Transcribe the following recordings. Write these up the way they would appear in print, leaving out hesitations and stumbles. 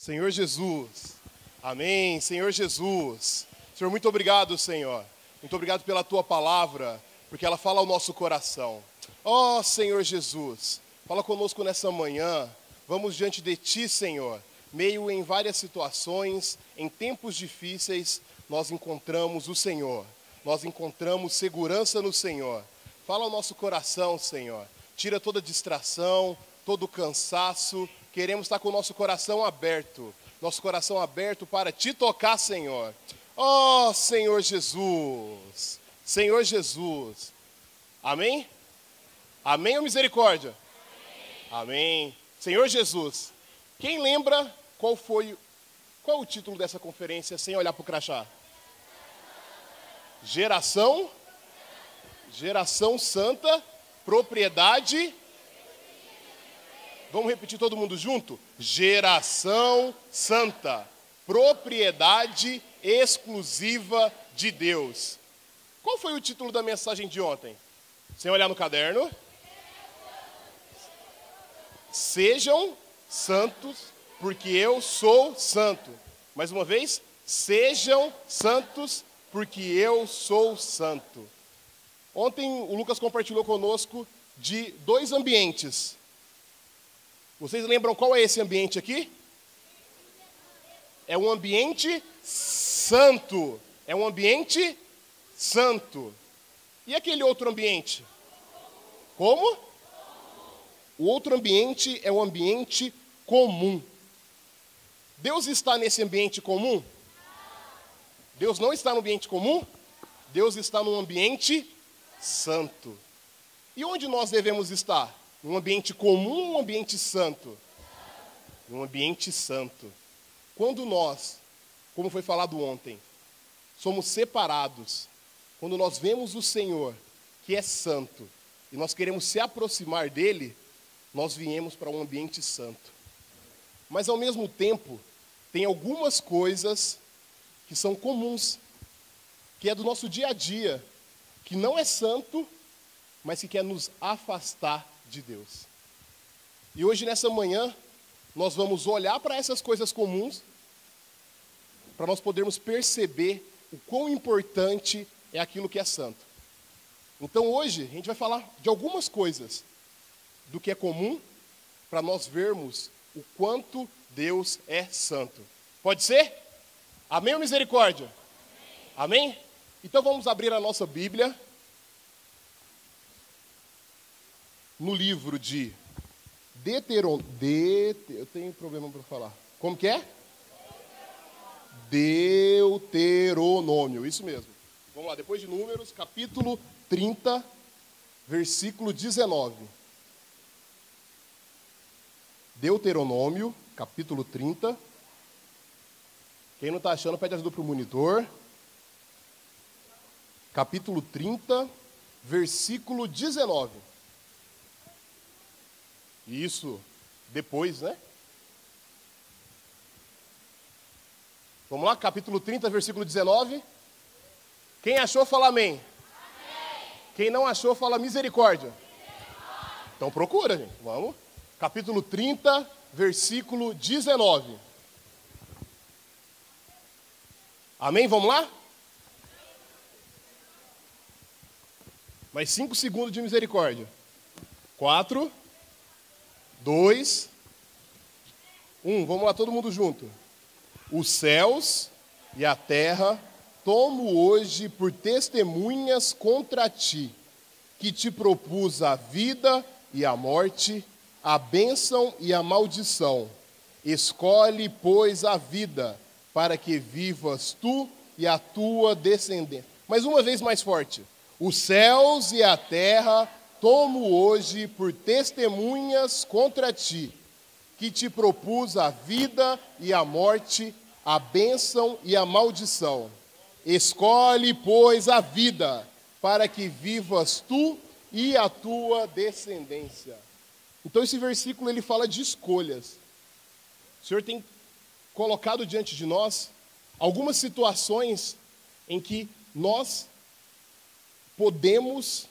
Senhor Jesus, amém, Senhor Jesus. Senhor, muito obrigado, Senhor. Muito obrigado pela Tua palavra, porque ela fala ao nosso coração. Ó Senhor Jesus, fala conosco nessa manhã. Vamos diante de Ti, Senhor. Meio em várias situações, em tempos difíceis, nós encontramos o Senhor. Nós encontramos segurança no Senhor. Fala ao nosso coração, Senhor. Tira toda distração, todo cansaço. Queremos estar com o nosso coração aberto. Nosso coração aberto para Te tocar, Senhor. Ó Senhor Jesus. Senhor Jesus. Amém? Amém ou misericórdia? Amém. Senhor Jesus. Quem lembra qual o título dessa conferência sem olhar para o crachá? Geração Santa, Propriedade. Vamos repetir todo mundo junto? Geração Santa, Propriedade exclusiva de Deus. Qual foi o título da mensagem de ontem? Sem olhar no caderno. Sejam santos, porque eu sou santo. Mais uma vez, sejam santos, porque eu sou santo. Ontem o Lucas compartilhou conosco de 2 ambientes. Vocês lembram qual é esse ambiente aqui? É um ambiente santo. É um ambiente santo. E aquele outro ambiente? Como? O outro ambiente é o ambiente comum. Deus está nesse ambiente comum? Deus não está no ambiente comum? Deus está no ambiente santo. E onde nós devemos estar? Um ambiente comum ou um ambiente santo? Um ambiente santo. Quando nós, como foi falado ontem, somos separados, quando nós vemos o Senhor, que é santo, e nós queremos se aproximar dele, nós viemos para um ambiente santo. Mas ao mesmo tempo, tem algumas coisas que são comuns, que é do nosso dia a dia, que não é santo, mas que quer nos afastar de Deus. E hoje, nessa manhã, nós vamos olhar para essas coisas comuns, para nós podermos perceber o quão importante é aquilo que é santo. Então hoje, a gente vai falar de algumas coisas do que é comum, para nós vermos o quanto Deus é santo. Pode ser? Amém ou misericórdia? Amém? Então vamos abrir a nossa Bíblia no livro de eu tenho problema para falar. Como que é? Deuteronômio, isso mesmo. Vamos lá, depois de Números, capítulo 30, versículo 19. Deuteronômio, capítulo 30. Quem não está achando, pede ajuda para o monitor. Capítulo 30, versículo 19. Isso, depois, né? Vamos lá, capítulo 30, versículo 19. Quem achou, fala amém. Amém. Quem não achou, fala misericórdia. Então procura, gente. Vamos. Capítulo 30, versículo 19. Amém? Vamos lá? Mais 5 segundos de misericórdia. 4, 2, 1. Vamos lá, todo mundo junto. Os céus e a terra tomo hoje por testemunhas contra ti, que te propus a vida e a morte, a bênção e a maldição. Escolhe, pois, a vida, para que vivas tu e a tua descendência. Mais uma vez mais forte. Os céus e a terra tomo hoje por testemunhas contra ti, que te propus a vida e a morte, a bênção e a maldição. Escolhe, pois, a vida, para que vivas tu e a tua descendência. Então esse versículo ele fala de escolhas. O Senhor tem colocado diante de nós algumas situações em que nós podemos,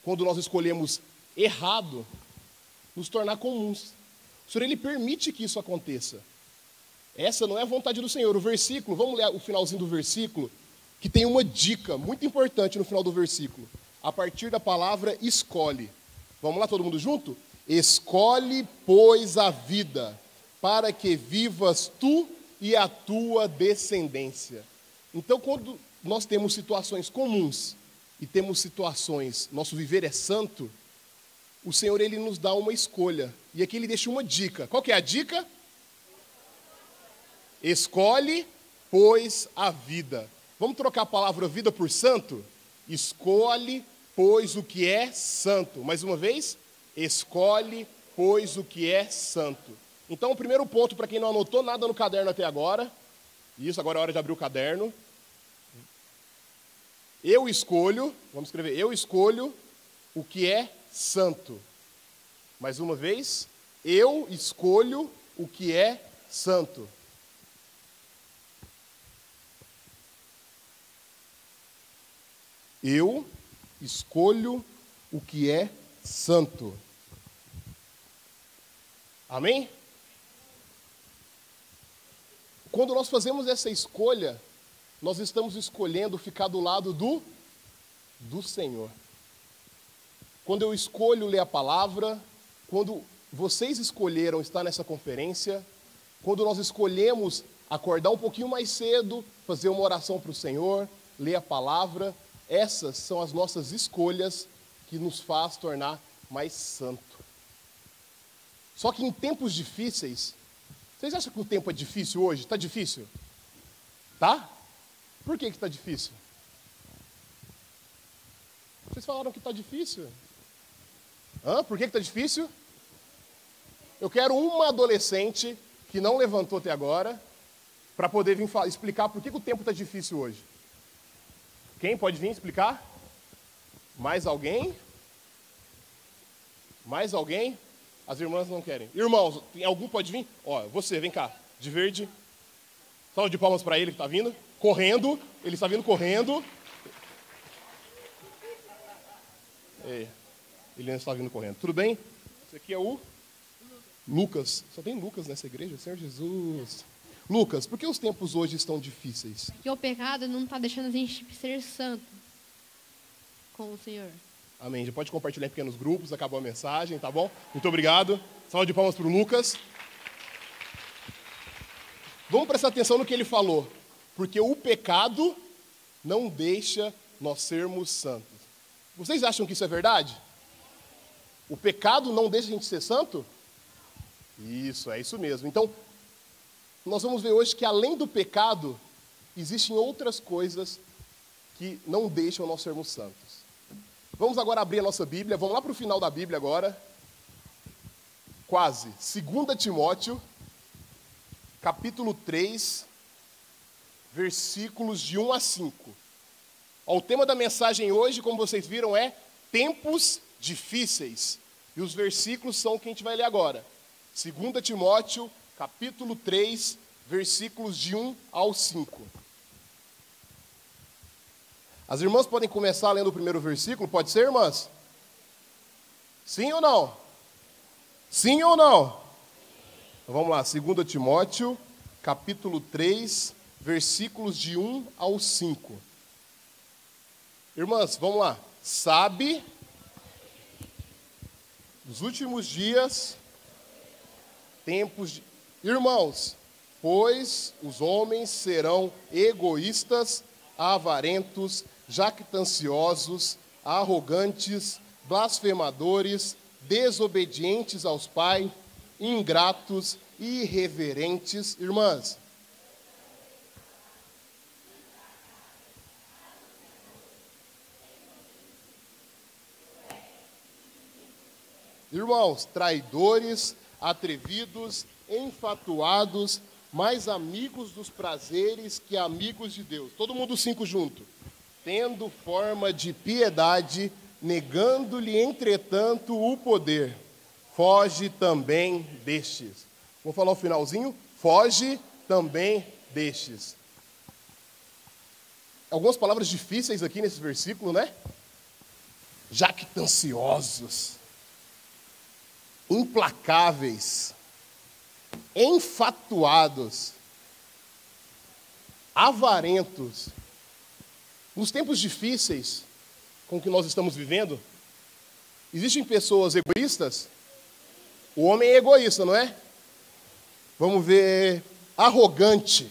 quando nós escolhemos errado, nos tornar comuns. O Senhor, Ele permite que isso aconteça. Essa não é a vontade do Senhor. O versículo, vamos ler o finalzinho do versículo, que tem uma dica muito importante no final do versículo. A partir da palavra escolhe. Vamos lá, todo mundo junto? Escolhe, pois, a vida, para que vivas tu e a tua descendência. Então, quando nós temos situações comuns e temos situações, nosso viver é santo, o Senhor, Ele nos dá uma escolha. E aqui Ele deixa uma dica. Qual que é a dica? Escolhe, pois, a vida. Vamos trocar a palavra vida por santo? Escolhe, pois, o que é santo. Mais uma vez, escolhe, pois, o que é santo. Então, o primeiro ponto, para quem não anotou nada no caderno até agora, isso, agora é hora de abrir o caderno. Eu escolho, vamos escrever, eu escolho o que é santo. Mais uma vez, eu escolho o que é santo. Eu escolho o que é santo. Amém? Quando nós fazemos essa escolha, nós estamos escolhendo ficar do lado do Senhor. Quando eu escolho ler a palavra, quando vocês escolheram estar nessa conferência, quando nós escolhemos acordar um pouquinho mais cedo, fazer uma oração para o Senhor, ler a palavra, essas são as nossas escolhas que nos faz tornar mais santo. Só que em tempos difíceis, vocês acham que o tempo é difícil hoje? Está difícil? Tá? Por que está difícil? Vocês falaram que está difícil. Por que está difícil? Eu quero uma adolescente que não levantou até agora para poder vir explicar por que o tempo está difícil hoje. Quem pode vir explicar? Mais alguém? Mais alguém? As irmãs não querem. Irmãos, algum pode vir? Ó, você, vem cá, de verde. Salve de palmas para ele que está vindo. Correndo, ele está vindo correndo. Ele está vindo correndo. Tudo bem? Esse aqui é o Lucas. Só tem Lucas nessa igreja, Senhor Jesus. Lucas, por que os tempos hoje estão difíceis? Porque o pecado não está deixando a gente ser santo com o Senhor. Amém. Já pode compartilhar em pequenos grupos, acabou a mensagem, tá bom? Muito obrigado. Salve de palmas para o Lucas. Vamos prestar atenção no que ele falou. Porque o pecado não deixa nós sermos santos. Vocês acham que isso é verdade? O pecado não deixa a gente ser santo? Isso, é isso mesmo. Então, nós vamos ver hoje que além do pecado, existem outras coisas que não deixam nós sermos santos. Vamos agora abrir a nossa Bíblia, vamos lá para o final da Bíblia agora. Quase. 2 Timóteo, capítulo 3, versículos de 1 a 5. O tema da mensagem hoje, como vocês viram, é tempos difíceis. E os versículos são o que a gente vai ler agora. 2 Timóteo, capítulo 3, versículos de 1 ao 5. As irmãs podem começar lendo o primeiro versículo, pode ser, irmãs? Sim ou não? Sim ou não? Então, vamos lá, 2 Timóteo, capítulo 3, versículos de 1 ao 5. Irmãs, vamos lá. Sabe, nos últimos dias, tempos de... Irmãos, pois os homens serão egoístas, avarentos, jactanciosos, arrogantes, blasfemadores, desobedientes aos pais, ingratos, irreverentes. Irmãs, traidores, atrevidos, enfatuados, mais amigos dos prazeres que amigos de Deus. Todo mundo 5 junto. Tendo forma de piedade, negando-lhe, entretanto, o poder. Foge também destes. Vou falar o finalzinho. Foge também destes. Algumas palavras difíceis aqui nesse versículo, né? Jactanciosos, implacáveis, enfatuados. avarentos. Nos tempos difíceis com que nós estamos vivendo, existem pessoas egoístas? O homem é egoísta, não é? Vamos ver, arrogante.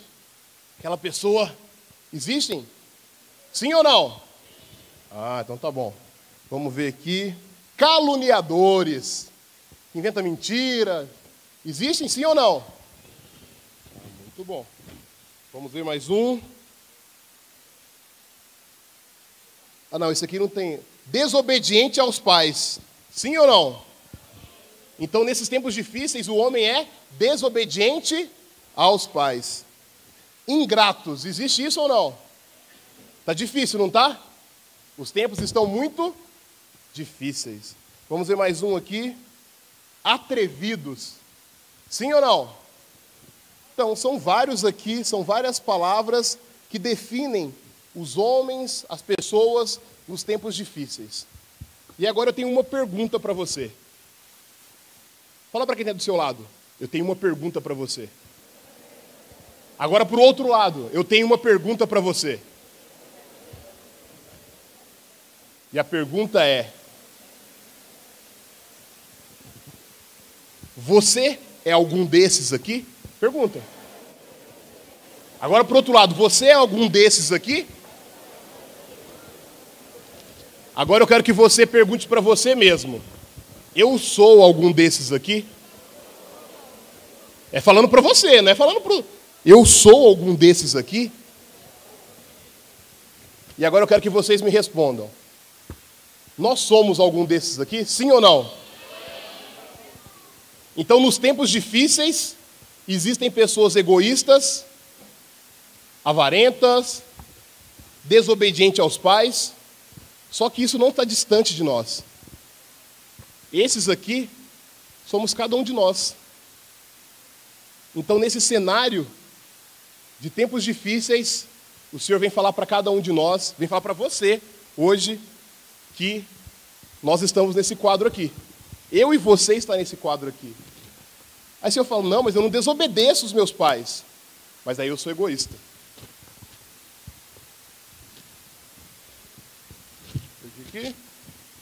Aquela pessoa, existem? Sim ou não? Ah, então tá bom. Vamos ver aqui. Caluniadores. Inventa mentira. Existem, sim ou não? Muito bom. Vamos ver mais um. Ah, não, esse aqui não tem. Desobediente aos pais. Sim ou não? Então, nesses tempos difíceis, o homem é desobediente aos pais. Ingratos. Existe isso ou não? Tá difícil, não tá? Os tempos estão muito difíceis. Vamos ver mais um aqui. Atrevidos. Sim ou não? Então, são vários aqui, são várias palavras que definem os homens, as pessoas, nos tempos difíceis. E agora eu tenho uma pergunta para você. Fala para quem está do seu lado. Eu tenho uma pergunta para você. Agora para o outro lado. Eu tenho uma pergunta para você. E a pergunta é: você é algum desses aqui? Pergunta. Agora para o outro lado. Você é algum desses aqui? Agora eu quero que você pergunte para você mesmo. Eu sou algum desses aqui? É falando para você, não é falando para... Eu sou algum desses aqui? E agora eu quero que vocês me respondam. Nós somos algum desses aqui? Sim ou não? Então, nos tempos difíceis, existem pessoas egoístas, avarentas, desobedientes aos pais. Só que isso não está distante de nós. Esses aqui somos cada um de nós. Então, nesse cenário de tempos difíceis, o Senhor vem falar para cada um de nós, vem falar para você, hoje, que nós estamos nesse quadro aqui. Eu e você está nesse quadro aqui. Aí se eu falo, não, mas eu não desobedeço os meus pais. Mas aí eu sou egoísta. Aqui.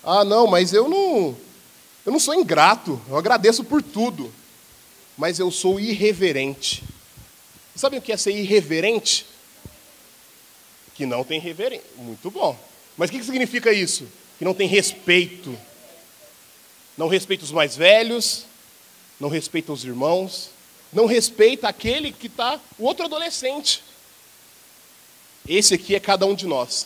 Ah, não, mas eu não sou ingrato. Eu agradeço por tudo. Mas eu sou irreverente. Sabe o que é ser irreverente? Que não tem reverência. Muito bom. Mas o que significa isso? Que não tem respeito. Não respeita os mais velhos, não respeita os irmãos, não respeita aquele que está, o outro adolescente. Esse aqui é cada um de nós.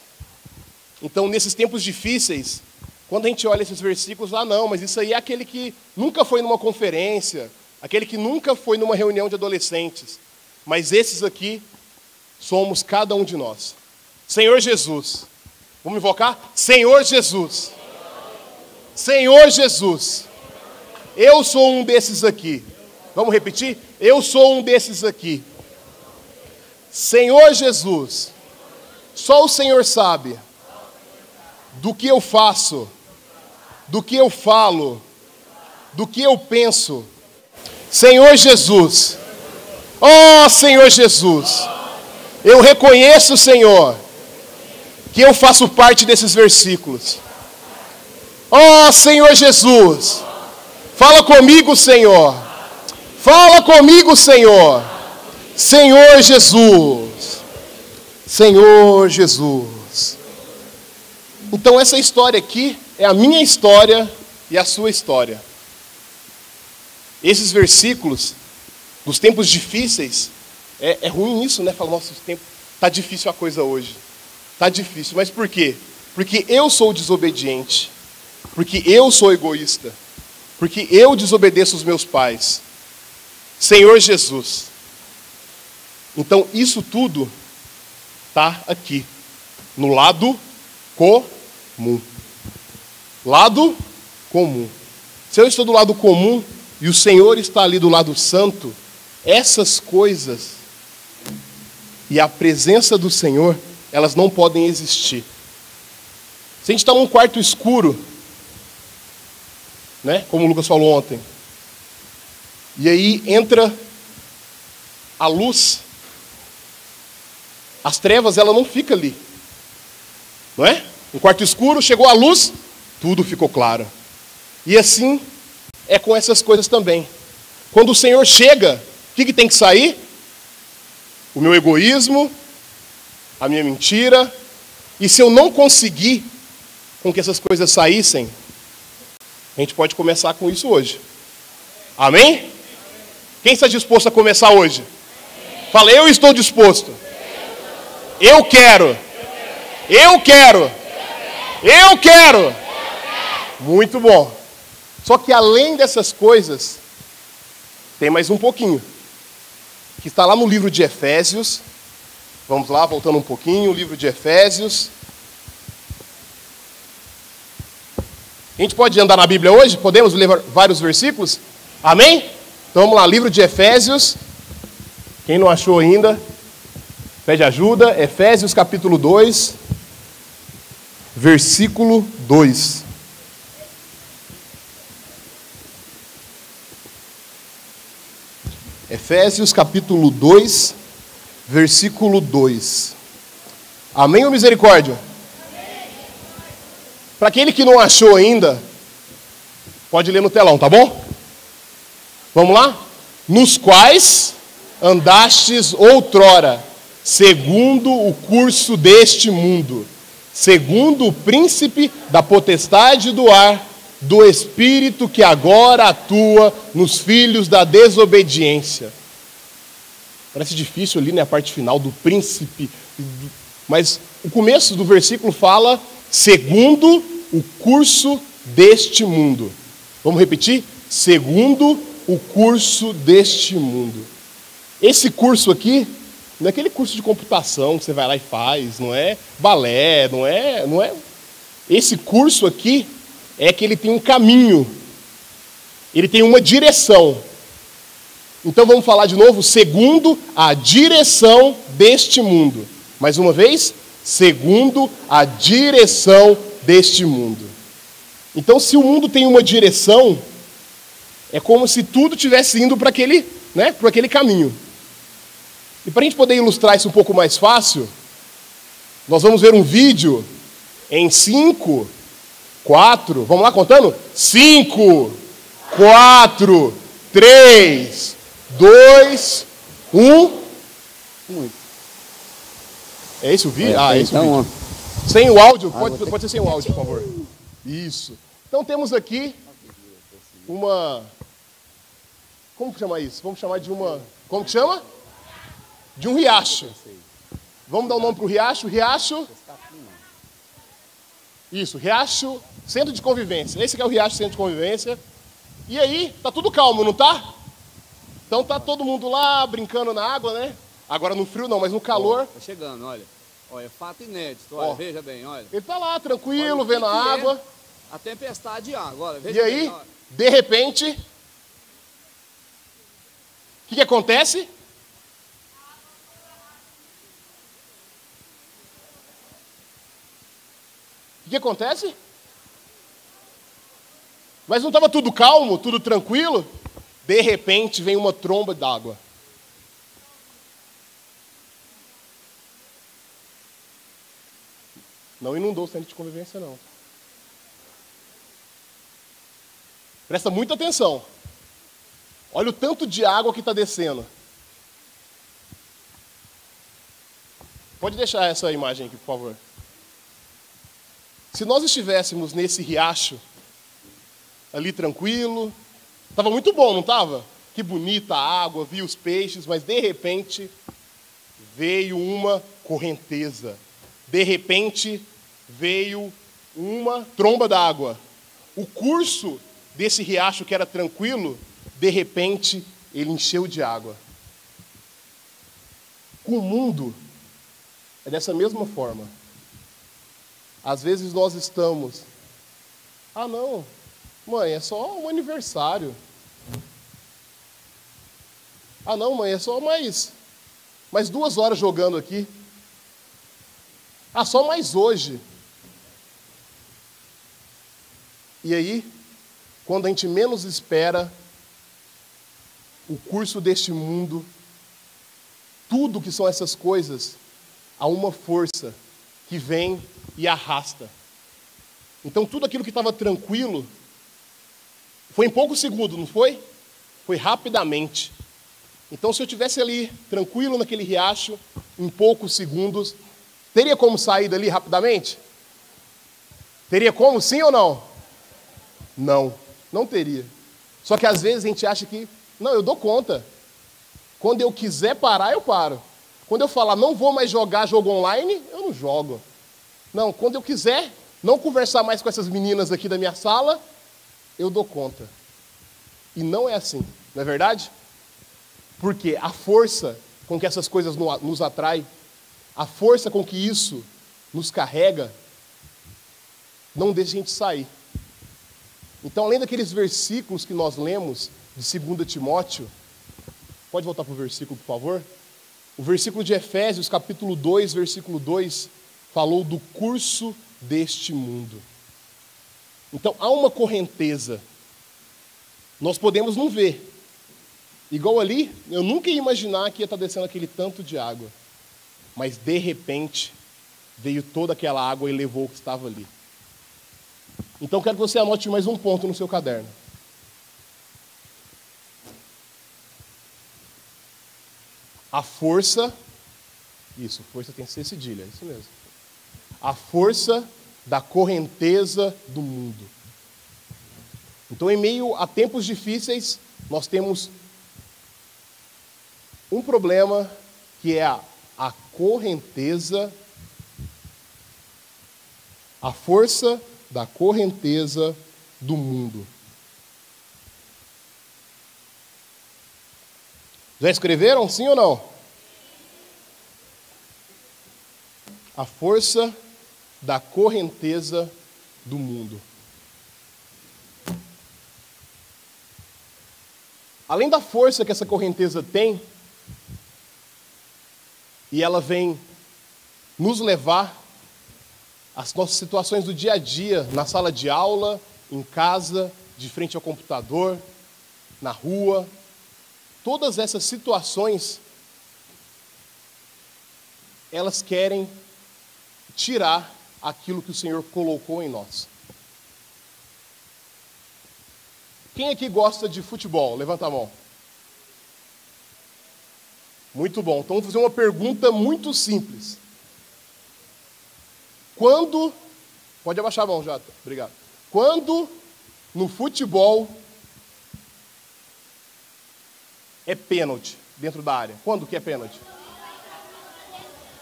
Então, nesses tempos difíceis, quando a gente olha esses versículos, não, mas isso aí é aquele que nunca foi numa conferência, aquele que nunca foi numa reunião de adolescentes. Mas esses aqui somos cada um de nós. Senhor Jesus. Vamos invocar? Senhor Jesus. Senhor Jesus. Eu sou um desses aqui. Vamos repetir? Eu sou um desses aqui. Senhor Jesus. Só o Senhor sabe do que eu faço, do que eu falo, do que eu penso. Senhor Jesus. Oh, Senhor Jesus. Eu reconheço, Senhor, que eu faço parte desses versículos. Oh, Senhor Jesus. Fala comigo, Senhor. Fala comigo, Senhor. Senhor Jesus. Senhor Jesus. Então essa história aqui é a minha história e a sua história. Esses versículos, nos tempos difíceis, é ruim isso, né? Fala, nossa, tá difícil a coisa hoje. Tá difícil, mas por quê? Porque eu sou desobediente. Porque eu sou egoísta. Porque eu desobedeço os meus pais. Senhor Jesus. Então, isso tudo está aqui. No lado comum. Lado comum. Se eu estou do lado comum e o Senhor está ali do lado santo, essas coisas e a presença do Senhor, elas não podem existir. Se a gente está num quarto escuro, né, como o Lucas falou ontem, e aí entra a luz, As trevas, ela não fica ali. Não é? Um quarto escuro, chegou a luz, tudo ficou claro. E assim é com essas coisas também. Quando o Senhor chega, o que tem que sair? O meu egoísmo, a minha mentira. E se eu não conseguir com que essas coisas saíssem, a gente pode começar com isso hoje. Amém? Quem está disposto a começar hoje? Fala, eu estou disposto. Eu quero. Eu quero. Eu quero. Muito bom. Só que além dessas coisas, tem mais um pouquinho. Que está lá no livro de Efésios. Vamos lá, voltando um pouquinho, o livro de Efésios. A gente pode andar na Bíblia hoje? Podemos ler vários versículos? Amém? Então vamos lá, livro de Efésios. Quem não achou ainda, pede ajuda. Efésios capítulo 2, versículo 2. Efésios capítulo 2, versículo 2. Amém ou misericórdia? Para aquele que não achou ainda, pode ler no telão, tá bom? Vamos lá? Nos quais andastes outrora, segundo o curso deste mundo, segundo o príncipe da potestade do ar, do espírito que agora atua nos filhos da desobediência. Parece difícil ali, né, a parte final do príncipe, mas o começo do versículo fala segundo o curso deste mundo. Vamos repetir? Segundo o curso deste mundo. Esse curso aqui não é aquele curso de computação que você vai lá e faz, não é balé, não é. Esse curso aqui é que ele tem um caminho, ele tem uma direção. Então vamos falar de novo, segundo a direção deste mundo. Mais uma vez, segundo a direção deste mundo. Então, se o mundo tem uma direção, é como se tudo estivesse indo para aquele caminho. E para a gente poder ilustrar isso um pouco mais fácil, nós vamos ver um vídeo em 5, 4, vamos lá contando? 5, 4, 3, 2, 1. Muito. É esse o vídeo? É esse o vídeo. Sem o áudio? Pode ser sem o áudio, por favor. Isso. Então temos aqui uma... Como chamar isso? Vamos chamar de uma... Como que chama? De um riacho. Vamos dar um nome para o riacho? Riacho... Isso, riacho, centro de convivência. Esse aqui é o riacho, centro de convivência. E aí, tá tudo calmo, não tá? Então tá todo mundo lá, brincando na água, né? Agora no frio não, mas no calor. Tá chegando, olha. Olha, é fato inédito, olha, veja bem, olha. Ele tá lá, tranquilo, vendo a água. A tempestade de ar, agora, veja e aí, bem, olha. De repente, o que acontece? O que acontece? Mas não estava tudo calmo, tudo tranquilo? De repente vem uma tromba d'água. Não inundou o centro de convivência, não. Presta muita atenção. Olha o tanto de água que está descendo. Pode deixar essa imagem aqui, por favor. Se nós estivéssemos nesse riacho, ali tranquilo, estava muito bom, não estava? Que bonita a água, vi os peixes, mas de repente veio uma correnteza. De repente veio uma tromba d'água. O curso desse riacho que era tranquilo, de repente ele encheu de água. O mundo é dessa mesma forma. Às vezes nós estamos, não, mãe, é só um aniversário. Não, mãe, é só mais 2 horas jogando aqui. Só mais hoje. E aí, quando a gente menos espera, o curso deste mundo, tudo que são essas coisas, há uma força que vem e arrasta. Então tudo aquilo que estava tranquilo, foi em poucos segundos, não foi? Foi rapidamente. Então se eu estivesse ali, tranquilo naquele riacho, em poucos segundos, teria como sair dali rapidamente? Teria como, sim ou não? Não, não teria. Só que às vezes a gente acha que, não, eu dou conta. Quando eu quiser parar, eu paro. Quando eu falar, não vou mais jogar jogo online, eu não jogo. Não, quando eu quiser não conversar mais com essas meninas aqui da minha sala, eu dou conta. E não é assim, não é verdade? Porque a força com que essas coisas nos atraem, a força com que isso nos carrega, não deixa a gente sair. Então, além daqueles versículos que nós lemos de 2 Timóteo, pode voltar para o versículo, por favor? O versículo de Efésios, capítulo 2, versículo 2, falou do curso deste mundo. Então, há uma correnteza. Nós podemos não ver. Igual ali, eu nunca ia imaginar que ia estar descendo aquele tanto de água. Mas, de repente, veio toda aquela água e levou o que estava ali. Então, quero que você anote mais um ponto no seu caderno. A força, isso, força tem que ser cedilha, é isso mesmo. A força da correnteza do mundo. Então, em meio a tempos difíceis, nós temos um problema que é a correnteza, a força da correnteza do mundo. Já escreveram, sim ou não? A força da correnteza do mundo. Além da força que essa correnteza tem, e ela vem nos levar às nossas situações do dia a dia, na sala de aula, em casa, de frente ao computador, na rua. Todas essas situações, elas querem tirar aquilo que o Senhor colocou em nós. Quem aqui gosta de futebol? Levanta a mão. Muito bom. Então, vou fazer uma pergunta muito simples. Quando... Pode abaixar a mão, Jota. Obrigado. Quando, no futebol, é pênalti dentro da área? Quando que é pênalti?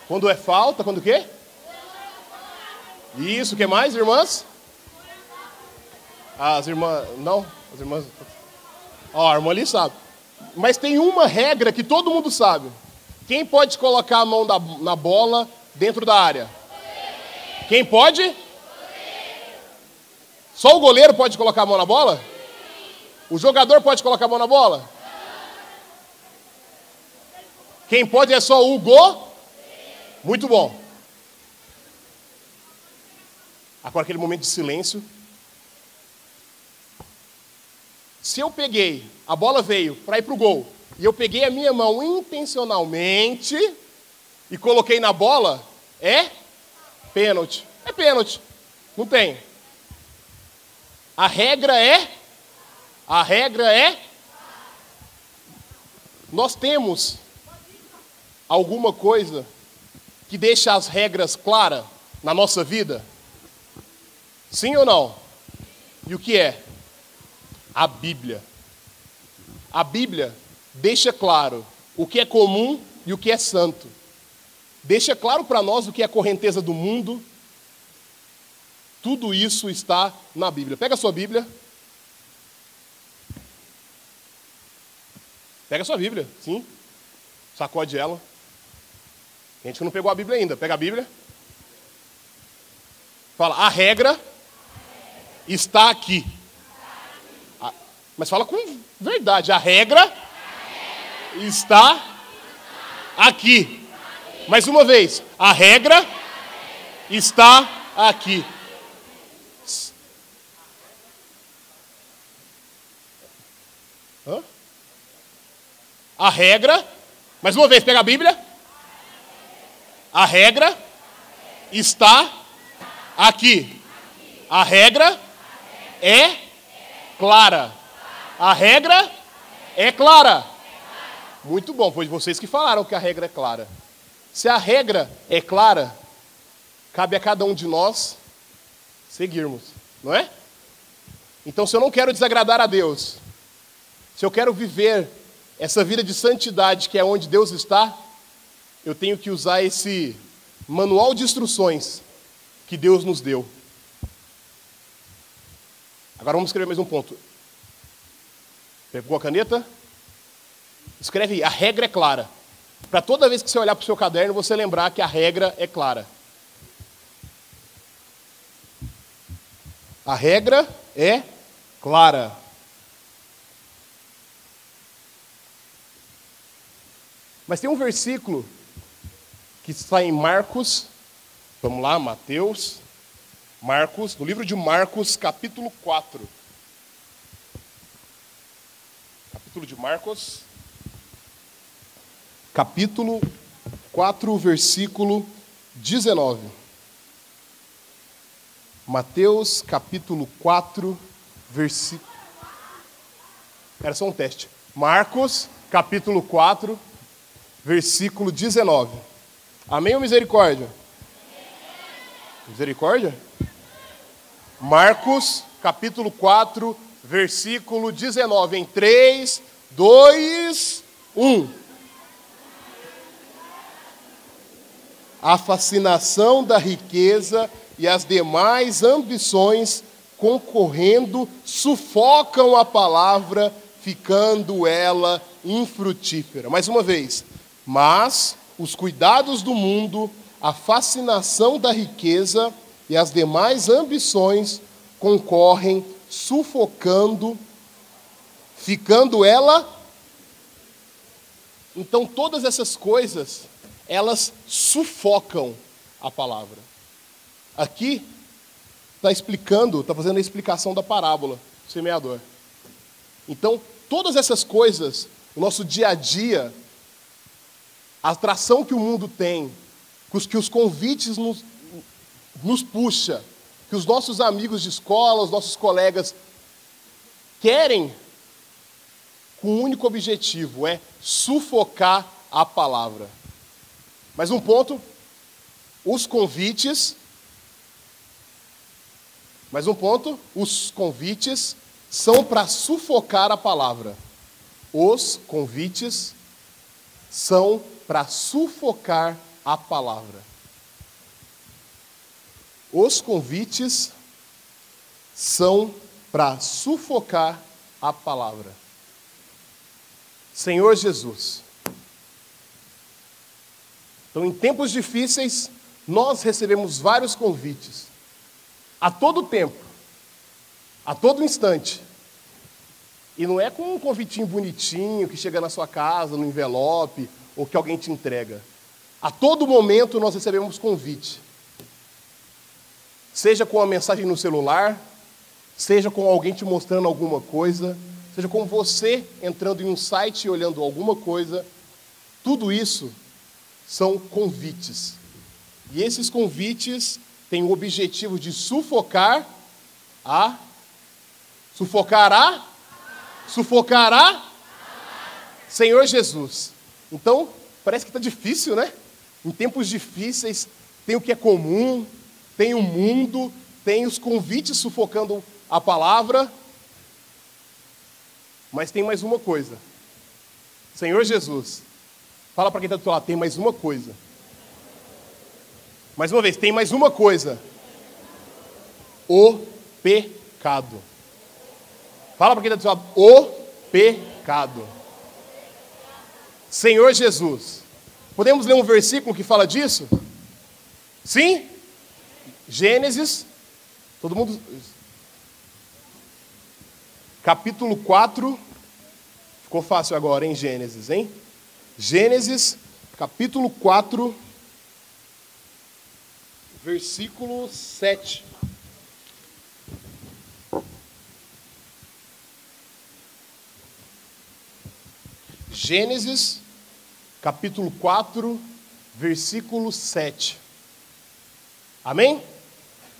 Quando é falta? Quando o quê? Isso, o que mais, irmãs? As irmãs... Não? As irmãs... Ó, a irmã ali sabe. Mas tem uma regra que todo mundo sabe. Quem pode colocar a mão na bola dentro da área? Quem pode? Só o goleiro pode colocar a mão na bola? O jogador pode colocar a mão na bola? Quem pode é só o gol? Muito bom. Agora aquele momento de silêncio. Se eu peguei, a bola veio para ir para o gol, e eu peguei a minha mão intencionalmente e coloquei na bola, é pênalti. É pênalti. Não tem. A regra é... Nós temos alguma coisa que deixa as regras claras na nossa vida? Sim ou não? E o que é? A Bíblia. A Bíblia deixa claro o que é comum e o que é santo. Deixa claro para nós o que é a correnteza do mundo. Tudo isso está na Bíblia. Pega a sua Bíblia. Pega a sua Bíblia, sim. Sacode ela. Tem gente que não pegou a Bíblia ainda. Pega a Bíblia. Fala, a regra está aqui. Mas fala com verdade. A regra está aqui. Mais uma vez. A regra está aqui. Hã? A regra. Mais uma vez. Pega a Bíblia. A regra está aqui. A regra é clara. A regra é clara. Muito bom, foi vocês que falaram que a regra é clara. Se a regra é clara, cabe a cada um de nós seguirmos, não é? Então, se eu não quero desagradar a Deus, se eu quero viver essa vida de santidade que é onde Deus está, eu tenho que usar esse manual de instruções que Deus nos deu. Agora vamos escrever mais um ponto. Pegou a caneta? Escreve aí, a regra é clara. Para toda vez que você olhar para o seu caderno, você lembrar que a regra é clara. A regra é clara. Mas tem um versículo que está em Marcos, vamos lá, Mateus, Marcos, no livro de Marcos, capítulo 4. Capítulo de Marcos, capítulo 4, versículo 19. Mateus, capítulo 4, versículo... Era só um teste. Marcos, capítulo 4, versículo 19. Amém ou misericórdia? Misericórdia? Marcos, capítulo 4, versículo 19. Em 3, 2, 1. A fascinação da riqueza e as demais ambições concorrendo sufocam a palavra, ficando ela infrutífera. Mais uma vez. Mas os cuidados do mundo, a fascinação da riqueza e as demais ambições concorrem sufocando, ficando ela. Então todas essas coisas, elas sufocam a palavra. Aqui está explicando, está fazendo a explicação da parábola do semeador. Então todas essas coisas, o nosso dia a dia, a atração que o mundo tem, que os convites nos puxa, que os nossos amigos de escola, os nossos colegas querem, com um único objetivo, é sufocar a palavra. Mais um ponto, os convites são para sufocar a palavra. Os convites são para sufocar a palavra. Os convites são para sufocar a palavra. Senhor Jesus. Então, em tempos difíceis, nós recebemos vários convites. A todo tempo. A todo instante. E não é com um convitinho bonitinho que chega na sua casa, no envelope, ou que alguém te entrega. A todo momento nós recebemos convite. Seja com uma mensagem no celular, seja com alguém te mostrando alguma coisa, seja com você entrando em um site e olhando alguma coisa, tudo isso são convites. E esses convites têm o objetivo de sufocar a Senhor Jesus. Então, parece que está difícil, né? Em tempos difíceis, tem o que é comum, tem o mundo, tem os convites sufocando a palavra. Mas tem mais uma coisa. Senhor Jesus, fala para quem está do seu lado, tem mais uma coisa. Mais uma vez, tem mais uma coisa. O pecado. Fala para quem está do seu lado, o pecado. Senhor Jesus. Podemos ler um versículo que fala disso? Sim? Gênesis. Todo mundo... Capítulo 4. Ficou fácil agora, hein? Gênesis, hein? Gênesis, capítulo 4, versículo 7. Gênesis, capítulo 4, versículo 7. Amém?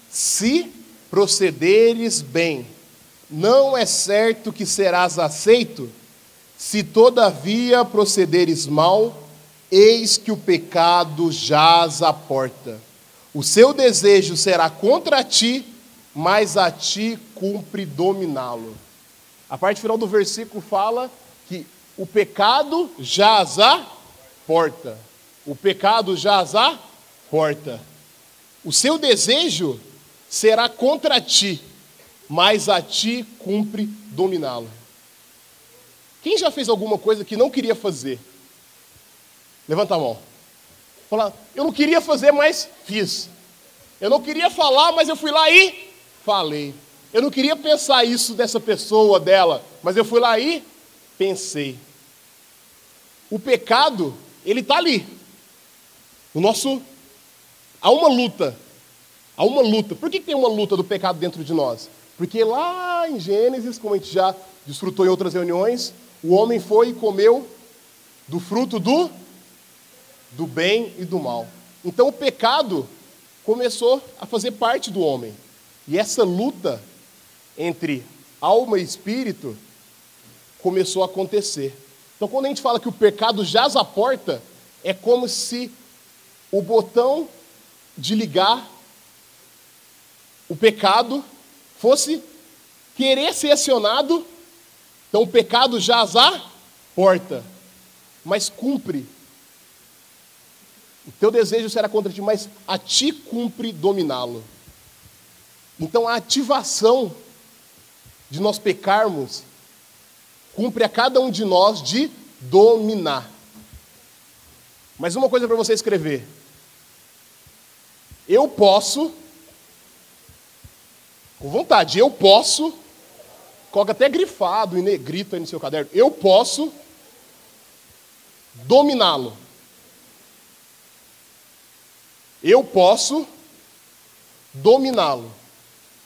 Se procederes bem, não é certo que serás aceito. Se todavia procederes mal, eis que o pecado jaz à porta. O seu desejo será contra ti, mas a ti cumpre dominá-lo. A parte final do versículo fala que o pecado jaz à porta. O pecado jaz à porta. O seu desejo será contra ti, mas a ti cumpre dominá-lo. Quem já fez alguma coisa que não queria fazer? Levanta a mão. Fala, eu não queria fazer, mas fiz. Eu não queria falar, mas eu fui lá e falei. Eu não queria pensar isso dessa pessoa, dela, mas eu fui lá e pensei. O pecado, ele está ali. Há uma luta. Há uma luta. Por que tem uma luta do pecado dentro de nós? Porque lá em Gênesis, como a gente já desfrutou em outras reuniões, o homem foi e comeu do fruto do bem e do mal. Então o pecado começou a fazer parte do homem. E essa luta entre alma e espírito começou a acontecer. Então quando a gente fala que o pecado jaz à porta, é como se o botão de ligar o pecado fosse querer ser acionado. Então o pecado jaz à porta, mas cumpre. O teu desejo será contra ti, mas a ti cumpre dominá-lo. Então a ativação de nós pecarmos cumpre a cada um de nós de dominar. Mas uma coisa para você escrever. Eu posso, com vontade, eu posso, coloca até grifado em negrito aí no seu caderno, eu posso dominá-lo. Eu posso dominá-lo.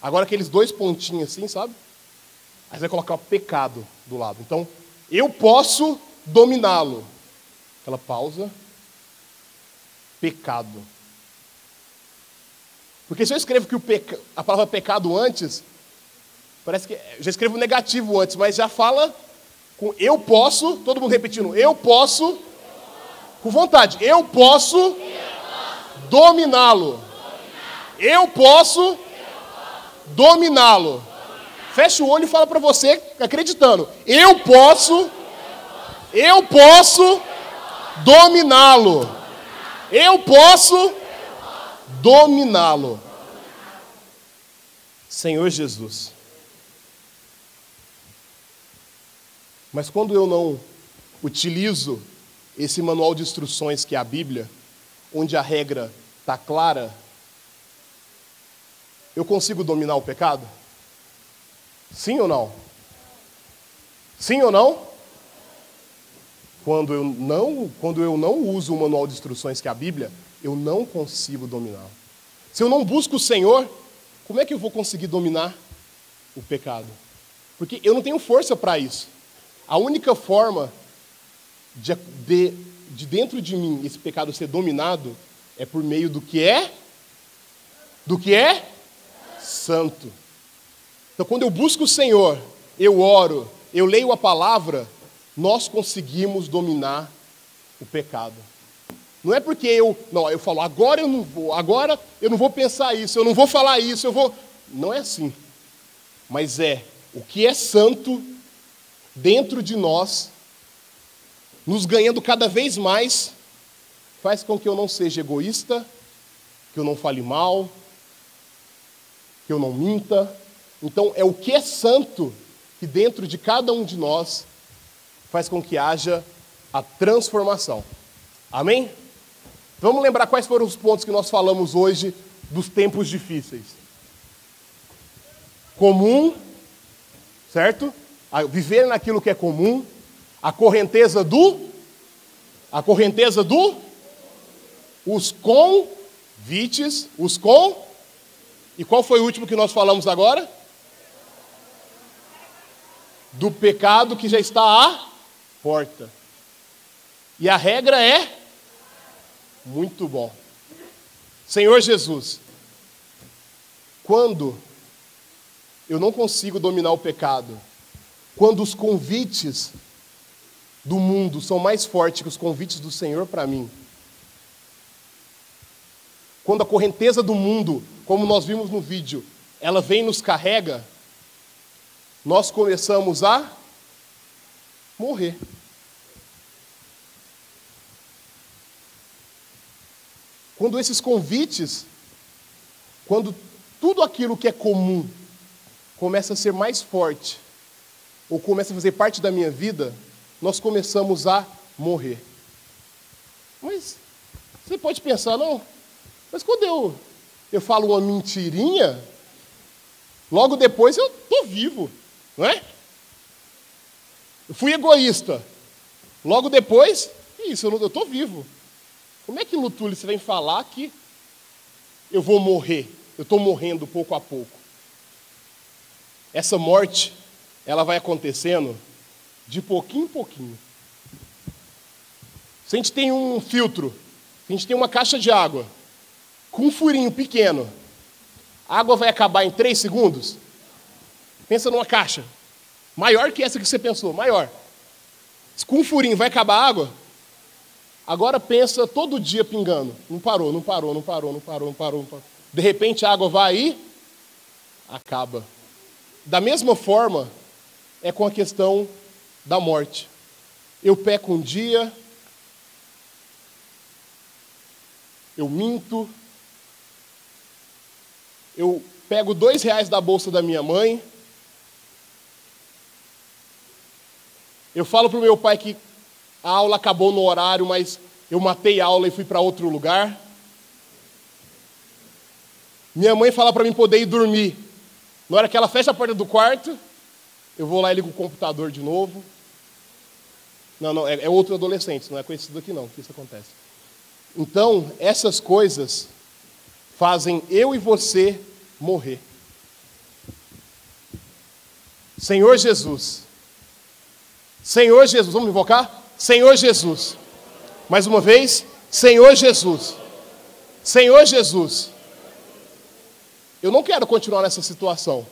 Agora aqueles dois pontinhos assim, sabe? Aí você vai colocar o pecado do lado. Então, eu posso dominá-lo. Aquela pausa. Pecado. Porque se eu escrevo que a palavra pecado antes, parece que eu já escrevo negativo antes, mas já fala com eu posso, todo mundo repetindo, eu posso, com vontade, eu posso dominá-lo. Eu posso dominá-lo. Fecha o olho e fala para você, acreditando. Eu posso dominá-lo. Eu posso dominá-lo. Senhor Jesus. Mas quando eu não utilizo esse manual de instruções que é a Bíblia, onde a regra está clara, eu consigo dominar o pecado? Sim ou não? Sim ou não? Quando eu não uso o manual de instruções que é a Bíblia, eu não consigo dominar. Se eu não busco o Senhor, como é que eu vou conseguir dominar o pecado? Porque eu não tenho força para isso. A única forma de dentro de mim esse pecado ser dominado é por meio do que é santo. Então, quando eu busco o Senhor, eu oro, eu leio a palavra, nós conseguimos dominar o pecado. Não é porque eu falo, agora eu não vou pensar isso, eu não vou falar isso, Não é assim. Mas o que é santo dentro de nós, nos ganhando cada vez mais, faz com que eu não seja egoísta, que eu não fale mal, que eu não minta. Então, é o que é santo que dentro de cada um de nós faz com que haja a transformação. Amém? Vamos lembrar quais foram os pontos que nós falamos hoje dos tempos difíceis. Comum, certo? Viver naquilo que é comum. A correnteza os convites, e qual foi o último que nós falamos agora? Do pecado que já está à porta. E a regra é Muito bom. Senhor Jesus, quando eu não consigo dominar o pecado, quando os convites do mundo são mais fortes que os convites do Senhor para mim, quando a correnteza do mundo, como nós vimos no vídeo, ela vem e nos carrega, nós começamos a morrer. Quando esses convites, quando tudo aquilo que é comum começa a ser mais forte, ou começa a fazer parte da minha vida, nós começamos a morrer. Mas você pode pensar, não, mas quando eu falo uma mentirinha, logo depois eu estou vivo, não é? Eu fui egoísta, logo depois, isso, eu estou vivo. Como é que, Lutuli, você vem falar que eu vou morrer? Eu estou morrendo pouco a pouco. Essa morte, ela vai acontecendo de pouquinho em pouquinho. Se a gente tem um filtro, se a gente tem uma caixa de água, com um furinho pequeno, a água vai acabar em 3 segundos? Pensa numa caixa, maior que essa que você pensou, maior. Com um furinho vai acabar a água? Agora pensa todo dia pingando. Não parou. De repente a água vai e acaba. Da mesma forma, é com a questão da morte. Eu peco um dia, eu minto, eu pego R$2 da bolsa da minha mãe, eu falo para o meu pai que a aula acabou no horário, mas eu matei a aula e fui para outro lugar. Minha mãe fala para mim poder ir dormir. Na hora que ela fecha a porta do quarto, eu vou lá e ligo o computador de novo. Não, é outro adolescente, não é com esse daqui não, que isso acontece. Então, essas coisas fazem eu e você morrer. Senhor Jesus, vamos invocar? Senhor Jesus. Mais uma vez, Senhor Jesus. Senhor Jesus. Eu não quero continuar nessa situação.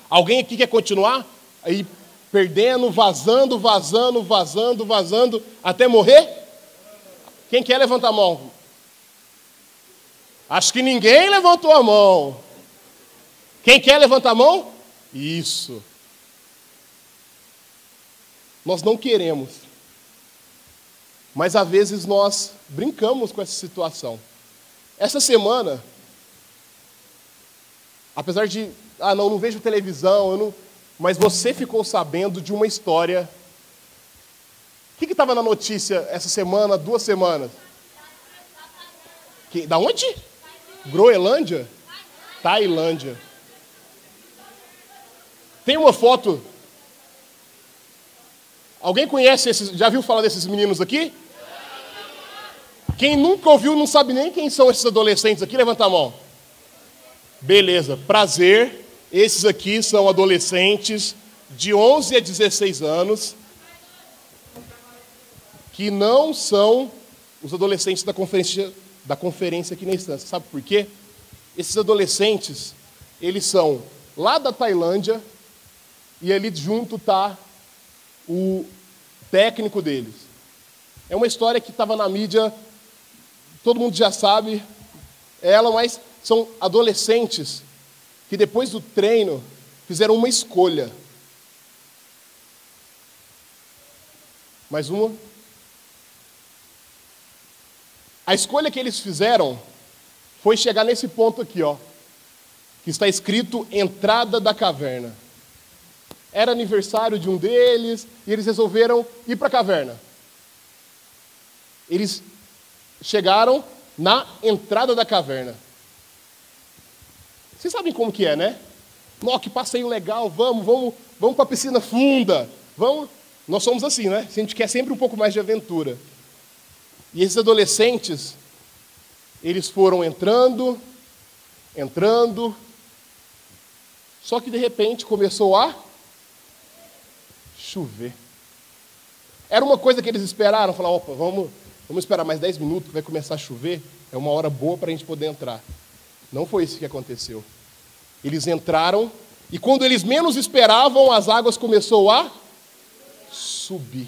Alguém aqui quer continuar? Aí perdendo, vazando, até morrer? Quem quer levantar a mão? Acho que ninguém levantou a mão. Quem quer levantar a mão? Isso. Nós não queremos. Mas às vezes nós brincamos com essa situação. Essa semana, apesar de, não vejo televisão, mas você ficou sabendo de uma história. O que estava na notícia essa semana, 2 semanas? Da onde? Groenlândia? Tailândia. Tem uma foto. Alguém conhece já viu falar desses meninos aqui? Quem nunca ouviu, não sabe nem quem são esses adolescentes aqui, levanta a mão. Beleza, prazer. Esses aqui são adolescentes de 11 a 16 anos, que não são os adolescentes da conferência aqui na instância. Sabe por quê? Esses adolescentes, eles são lá da Tailândia, e ali junto está o técnico deles. É uma história que estava na mídia, todo mundo já sabe ela, mas são adolescentes que depois do treino fizeram uma escolha. Mais uma. A escolha que eles fizeram foi chegar nesse ponto aqui, ó, que está escrito entrada da caverna. Era aniversário de um deles e eles resolveram ir para a caverna. Eles chegaram na entrada da caverna. Vocês sabem como que é, né? Nossa, que passeio legal, vamos para a piscina funda. Vamos. Nós somos assim, né? A gente quer sempre um pouco mais de aventura. E esses adolescentes, eles foram entrando, só que de repente começou a chover. Era uma coisa que eles esperaram, falaram, opa, vamos esperar mais 10 minutos que vai começar a chover, é uma hora boa para a gente poder entrar. Não foi isso que aconteceu. Eles entraram e quando eles menos esperavam, as águas começaram a subir.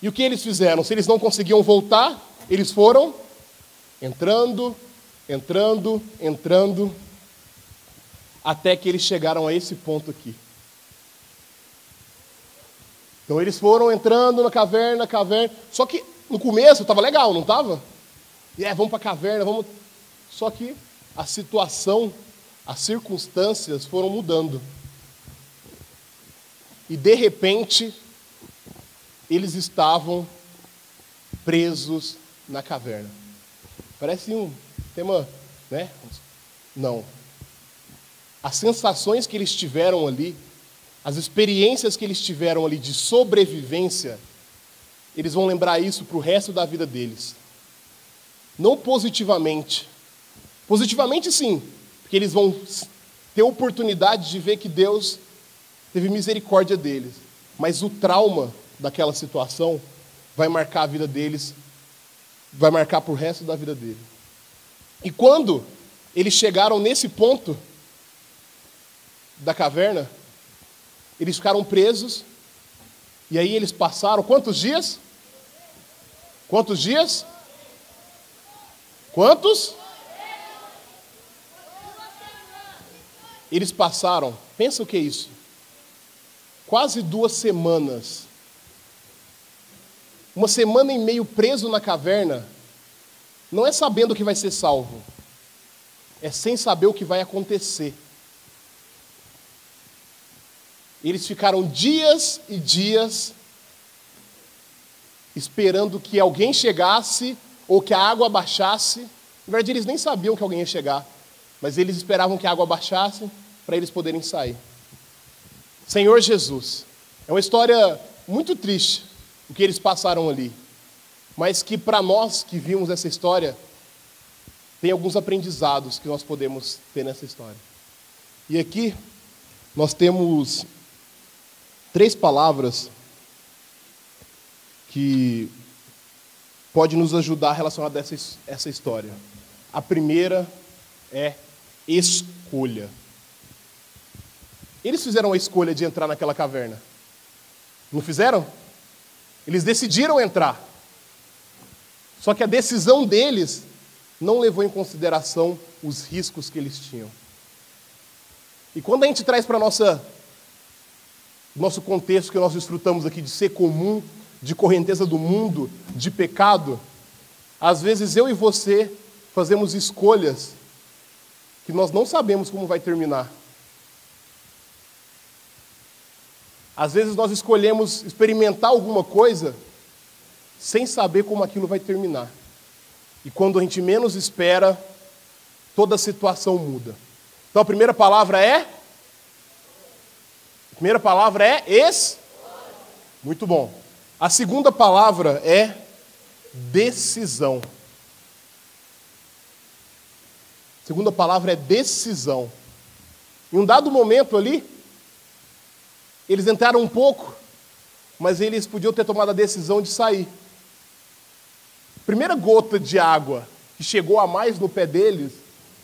E o que eles fizeram? Se eles não conseguiam voltar, eles foram entrando, até que eles chegaram a esse ponto aqui. Então eles foram entrando na caverna, só que no começo estava legal, não estava? Vamos para a caverna, vamos... Só que a situação, as circunstâncias foram mudando. E de repente, eles estavam presos na caverna. Parece um tema, né? Não. As sensações que eles tiveram ali, as experiências que eles tiveram ali de sobrevivência, eles vão lembrar isso para o resto da vida deles. Não positivamente. Positivamente sim, porque eles vão ter oportunidade de ver que Deus teve misericórdia deles. Mas o trauma daquela situação vai marcar a vida deles, vai marcar para o resto da vida deles. E quando eles chegaram nesse ponto da caverna, eles ficaram presos, e aí eles passaram quantos dias? Quantos dias? Quantos? Eles passaram, pensa o que é isso? Quase 2 semanas. 1 semana e meio preso na caverna, não é sabendo que vai ser salvo, é sem saber o que vai acontecer. Eles ficaram dias e dias esperando que alguém chegasse ou que a água baixasse. Na verdade, eles nem sabiam que alguém ia chegar, mas eles esperavam que a água baixasse para eles poderem sair. Senhor Jesus, é uma história muito triste o que eles passaram ali, mas que para nós que vimos essa história, tem alguns aprendizados que nós podemos ter nessa história. E aqui nós temos 3 palavras que podem nos ajudar relacionadas a essa história. A primeira é escolha. Eles fizeram a escolha de entrar naquela caverna. Não fizeram? Eles decidiram entrar. Só que a decisão deles não levou em consideração os riscos que eles tinham. E quando a gente traz para nosso contexto que nós desfrutamos aqui de ser comum, de correnteza do mundo, de pecado, às vezes eu e você fazemos escolhas que nós não sabemos como vai terminar. Às vezes nós escolhemos experimentar alguma coisa sem saber como aquilo vai terminar. E quando a gente menos espera, toda a situação muda. Então a primeira palavra é? Muito bom. A segunda palavra é decisão. A segunda palavra é decisão. Em um dado momento ali, eles entraram um pouco, mas eles podiam ter tomado a decisão de sair. A primeira gota de água que chegou a mais no pé deles,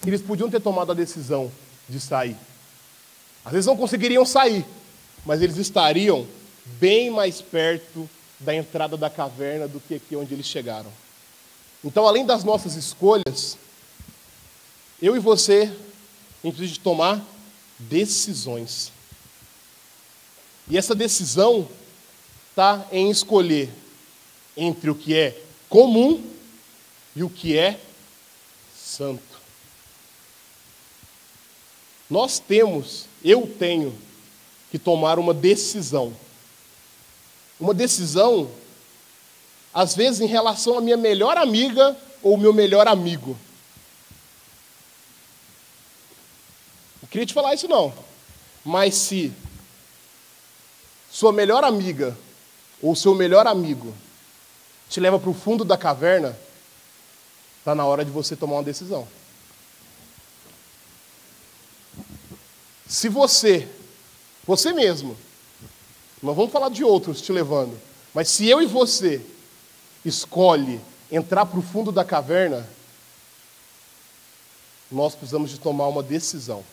eles podiam ter tomado a decisão de sair. Às vezes não conseguiriam sair, mas eles estariam bem mais perto da entrada da caverna do que aqui onde eles chegaram. Então, além das nossas escolhas, eu e você, a gente precisa de tomar decisões. E essa decisão está em escolher entre o que é comum e o que é santo. Eu tenho que tomar uma decisão. Uma decisão, às vezes, em relação à minha melhor amiga ou meu melhor amigo. Não queria te falar isso não, mas se sua melhor amiga ou seu melhor amigo te leva para o fundo da caverna, está na hora de você tomar uma decisão. Se você mesmo, não vamos falar de outros te levando, mas se eu e você escolhe entrar para o fundo da caverna, nós precisamos de tomar uma decisão.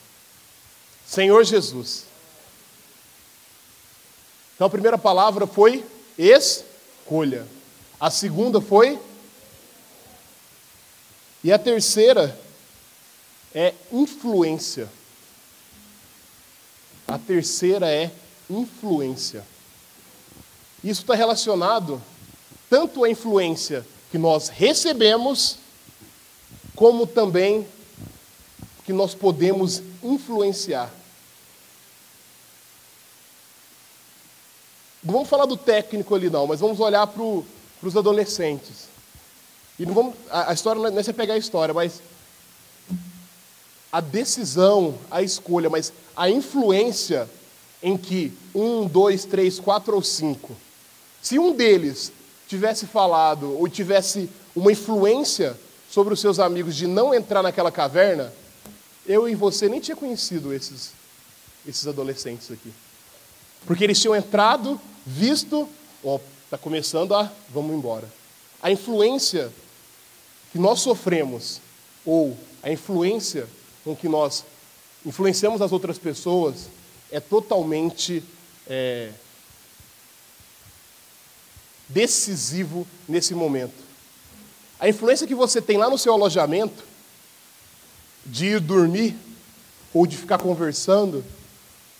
Senhor Jesus. Então a primeira palavra foi escolha. A segunda foi. E a terceira é influência. A terceira é influência. Isso está relacionado tanto à influência que nós recebemos, como também que nós podemos influenciar. Não vamos falar do técnico ali não, mas vamos olhar para os adolescentes. E não vamos, a história não é você pegar a história, mas a decisão, a escolha, mas a influência em que 1, 2, 3, 4 ou 5, se um deles tivesse falado ou tivesse uma influência sobre os seus amigos de não entrar naquela caverna, eu e você nem tinha conhecido esses adolescentes aqui. Porque eles tinham entrado, visto, está começando vamos embora. A influência que nós sofremos, ou a influência com que nós influenciamos as outras pessoas, é totalmente decisivo nesse momento. A influência que você tem lá no seu alojamento, de ir dormir, ou de ficar conversando,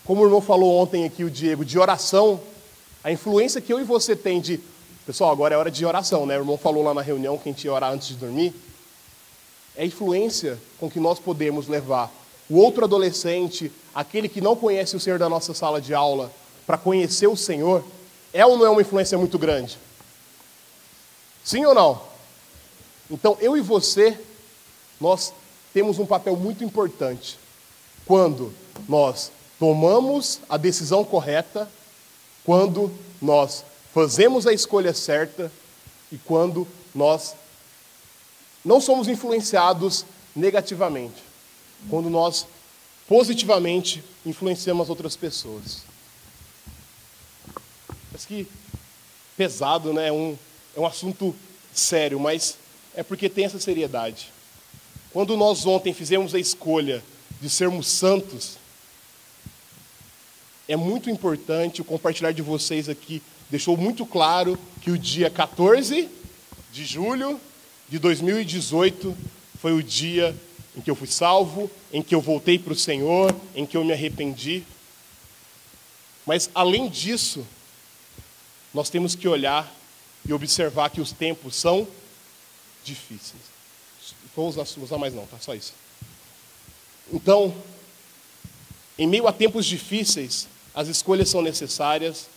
como o irmão falou ontem aqui, o Diego, de oração, a influência que eu e você tem de... Pessoal, agora é hora de oração, né? O irmão falou lá na reunião que a gente ia orar antes de dormir. É a influência com que nós podemos levar o outro adolescente, aquele que não conhece o Senhor da nossa sala de aula, para conhecer o Senhor, é ou não é uma influência muito grande? Sim ou não? Então, eu e você, nós temos um papel muito importante quando nós tomamos a decisão correta, quando nós fazemos a escolha certa e quando nós não somos influenciados negativamente, quando nós positivamente influenciamos as outras pessoas. Parece que pesado, né? É um assunto sério, mas é porque tem essa seriedade. Quando nós ontem fizemos a escolha de sermos santos, é muito importante o compartilhar de vocês aqui. Deixou muito claro que o dia 14 de julho de 2018 foi o dia em que eu fui salvo, em que eu voltei para o Senhor, em que eu me arrependi. Mas, além disso, nós temos que olhar e observar que os tempos são difíceis. Não vou usar mais não, tá? Só isso. Então, em meio a tempos difíceis, as escolhas são necessárias,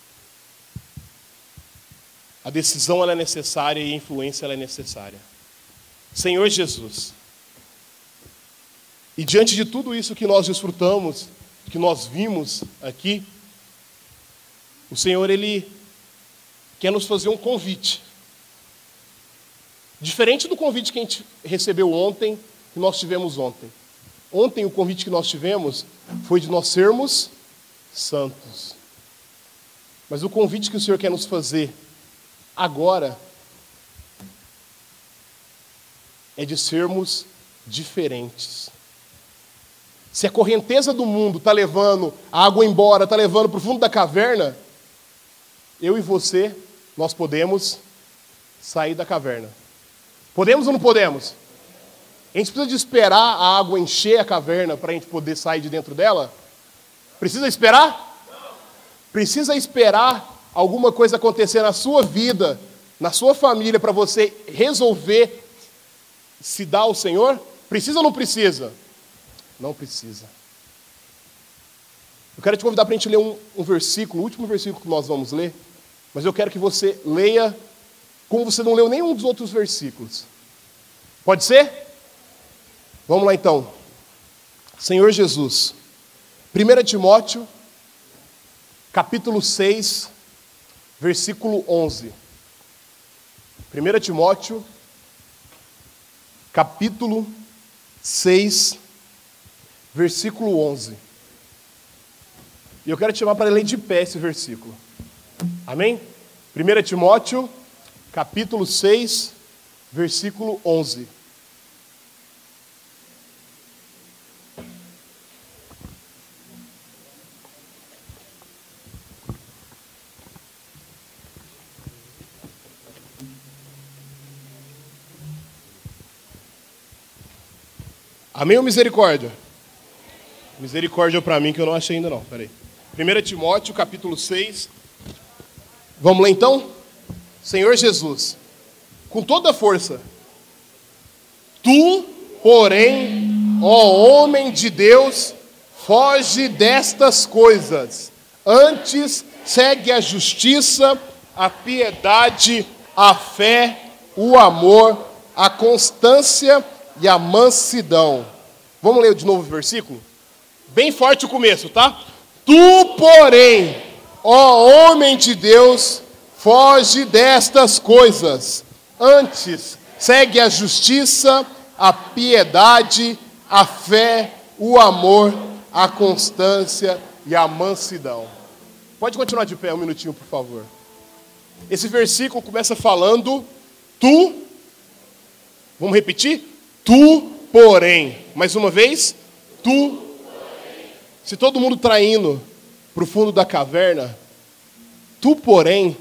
a decisão ela é necessária e a influência ela é necessária. Senhor Jesus, e diante de tudo isso que nós desfrutamos, que nós vimos aqui, o Senhor, Ele quer nos fazer um convite. Diferente do convite que a gente recebeu ontem, que nós tivemos ontem. Ontem o convite que nós tivemos foi de nós sermos santos. Mas o convite que o Senhor quer nos fazer agora é de sermos diferentes. Se a correnteza do mundo está levando a água embora, está levando para o fundo da caverna, eu e você, nós podemos sair da caverna. Podemos ou não podemos? A gente precisa de esperar a água encher a caverna para a gente poder sair de dentro dela? Precisa esperar? Precisa esperar alguma coisa acontecer na sua vida, na sua família, para você resolver se dar ao Senhor? Precisa ou não precisa? Não precisa. Eu quero te convidar para a gente ler um versículo, o último versículo que nós vamos ler, mas eu quero que você leia como você não leu nenhum dos outros versículos. Pode ser? Vamos lá então. Senhor Jesus, 1 Timóteo, capítulo 6, versículo 11. 1 Timóteo, capítulo 6, versículo 11. E eu quero te chamar para ler de pé esse versículo. Amém? 1 Timóteo, capítulo 6, versículo 11. Amém ou misericórdia? Misericórdia para mim, que eu não achei ainda não. Peraí. 1 Timóteo, capítulo 6. Vamos lá então? Senhor Jesus, com toda a força. Tu, porém, ó homem de Deus, foge destas coisas. Antes, segue a justiça, a piedade, a fé, o amor, a constância e a mansidão. Vamos ler de novo o versículo? Bem forte o começo, tá? Tu, porém, ó homem de Deus, foge destas coisas. Antes, segue a justiça, a piedade, a fé, o amor, a constância e a mansidão. Pode continuar de pé um minutinho, por favor. Esse versículo começa falando, tu, vamos repetir? Tu, porém, mais uma vez, tu, se todo mundo está indo para o fundo da caverna, tu, porém,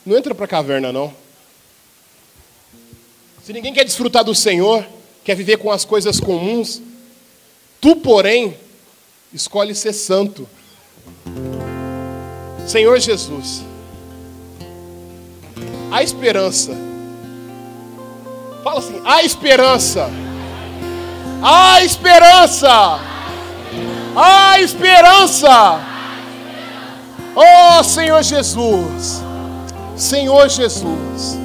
não entra para a caverna, não. Se ninguém quer desfrutar do Senhor, quer viver com as coisas comuns, tu, porém, escolhe ser santo. Senhor Jesus, há esperança. Fala assim, há esperança. Há esperança. Há esperança. Oh, Senhor Jesus. Senhor Jesus.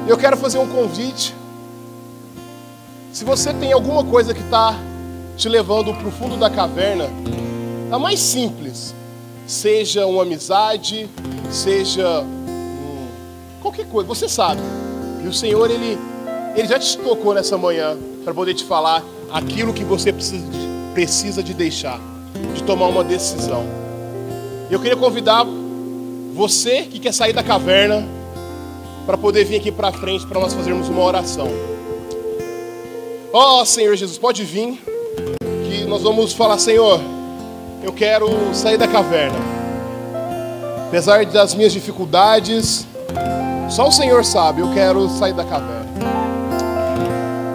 Eu quero fazer um convite. Se você tem alguma coisa que está te levando para o fundo da caverna, a mais simples, seja uma amizade, seja qualquer coisa, você sabe. E o Senhor, Ele já te tocou nessa manhã para poder te falar aquilo que você precisa de deixar, de tomar uma decisão. Eu queria convidar você que quer sair da caverna para poder vir aqui para frente para nós fazermos uma oração. Ó Senhor Jesus, pode vir, que nós vamos falar, Senhor, eu quero sair da caverna. Apesar das minhas dificuldades, só o Senhor sabe, eu quero sair da caverna.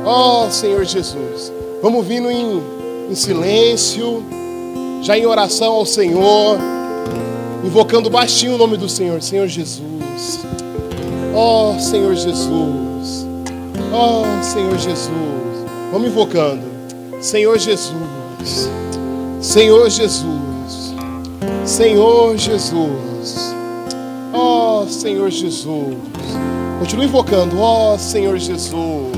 Ó Senhor Jesus, vamos vindo em silêncio, já em oração ao Senhor, invocando baixinho o nome do Senhor, Senhor Jesus. Ó Senhor Jesus, ó Senhor Jesus, vamos invocando, Senhor Jesus, Senhor Jesus, Senhor Jesus, ó Senhor Jesus, continua invocando, ó Senhor Jesus,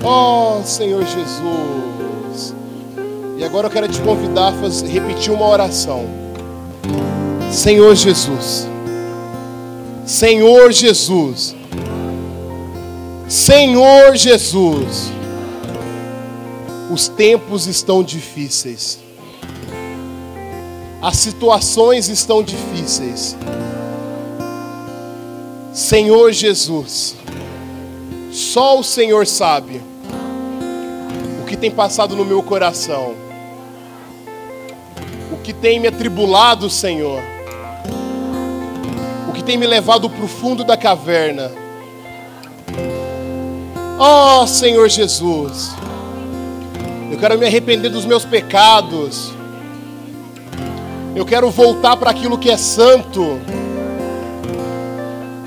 ó Senhor Jesus. E agora eu quero te convidar a repetir uma oração. Senhor Jesus, Senhor Jesus, Senhor Jesus, os tempos estão difíceis, as situações estão difíceis. Senhor Jesus, só o Senhor sabe o que tem passado no meu coração, o que tem me atribulado, Senhor, o que tem me levado para o fundo da caverna. Ó Senhor Jesus, eu quero me arrepender dos meus pecados, eu quero voltar para aquilo que é santo,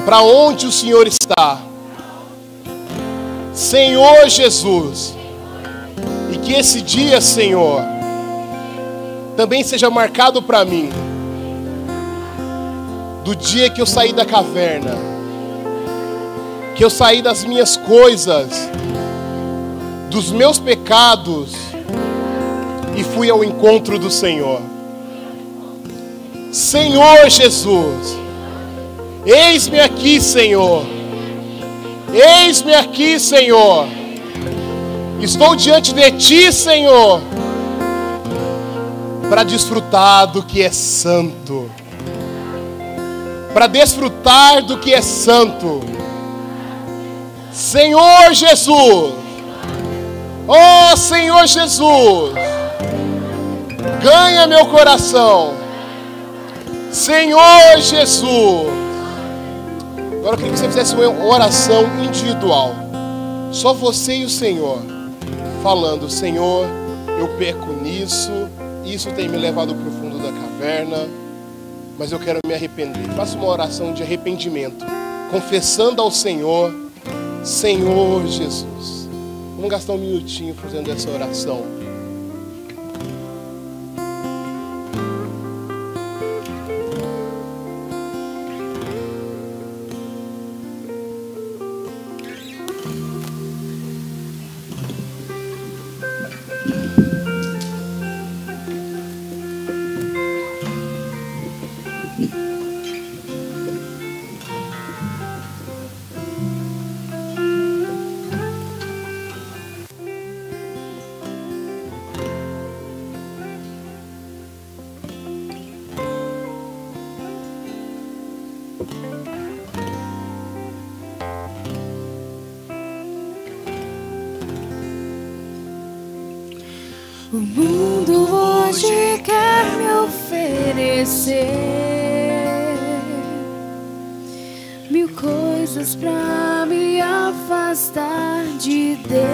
para onde o Senhor está. Senhor Jesus, e que esse dia, Senhor, também seja marcado para mim, do dia que eu saí da caverna, que eu saí das minhas coisas, dos meus pecados, e fui ao encontro do Senhor. Senhor Jesus, eis-me aqui, Senhor, eis-me aqui, Senhor, estou diante de Ti, Senhor, para desfrutar do que é santo. para desfrutar do que é santo. Senhor Jesus, oh Senhor Jesus, ganha meu coração. Senhor Jesus. Agora eu queria que você fizesse uma oração individual, só você e o Senhor, falando: Senhor, eu peco nisso, isso tem me levado para o fundo da caverna, mas eu quero me arrepender. Faça uma oração de arrependimento, confessando ao Senhor: Senhor Jesus. Vamos gastar um minutinho fazendo essa oração. O mundo hoje quer me oferecer mil coisas pra me afastar de Deus,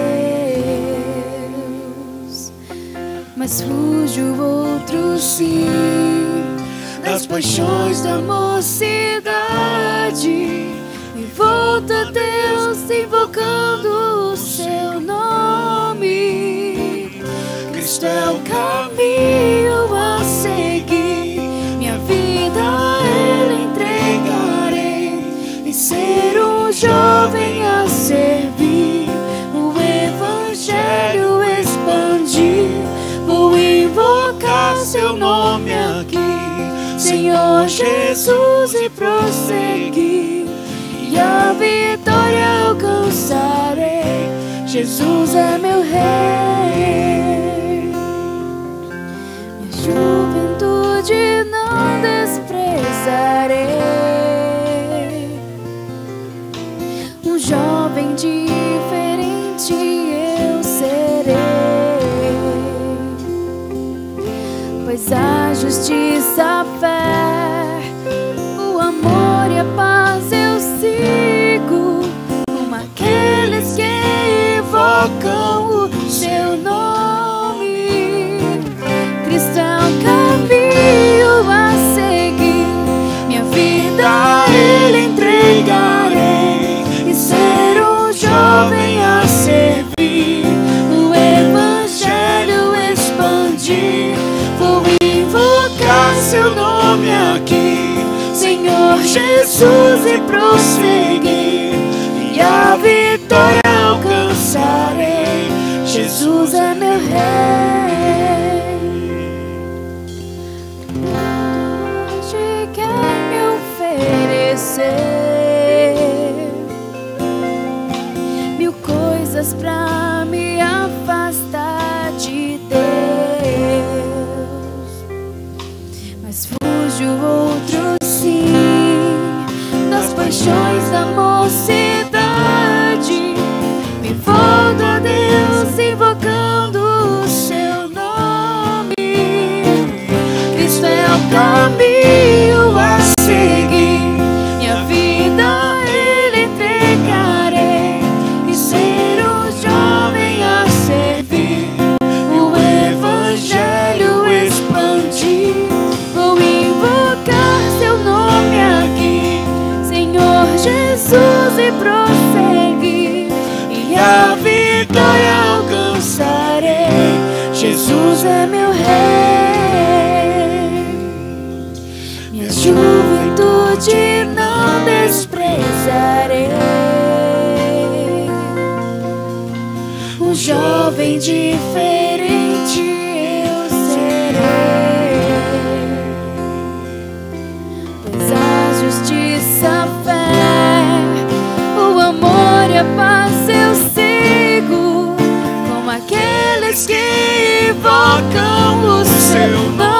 mas fujo outro sim das paixões da mocidade e volto a Deus invocando o seu nome. Cristo é o caminho a seguir, minha vida a Ele entregarei, e ser um jovem a servir, o Evangelho expandir. Vou invocar seu nome aqui, Senhor Jesus, e prosseguir, e a vitória alcançarei. Jesus é meu Rei. Juventude não desprezarei, um jovem diferente eu serei, pois a justiça, a fé, o amor e a paz eu sigo, como aqueles que invocam o seu nome. Cristo é o caminho a seguir, minha vida a Ele entregarei, e ser um jovem a servir, o Evangelho expandir. Vou invocar seu nome aqui, Senhor Jesus, e prosseguir, e a vitória alcançarei. Jesus é meu Rei. Mil coisas pra me afastar de Deus, mas fujo outro sim das paixões da mocidade, me volto a Deus invocando o seu nome. Cristo é o caminho a seguir, minha vida a Ele entregarei, e ser um jovem a servir, o Evangelho expandir. Vou invocar seu nome aqui, Senhor Jesus, e prosseguir, e a vitória alcançarei. Jesus é meu Rei. Minha juventude não desprezarei, um jovem diferente eu serei, pois a justiça, a fé, o amor e a paz eu sigo, como aqueles que invocam o seu nome.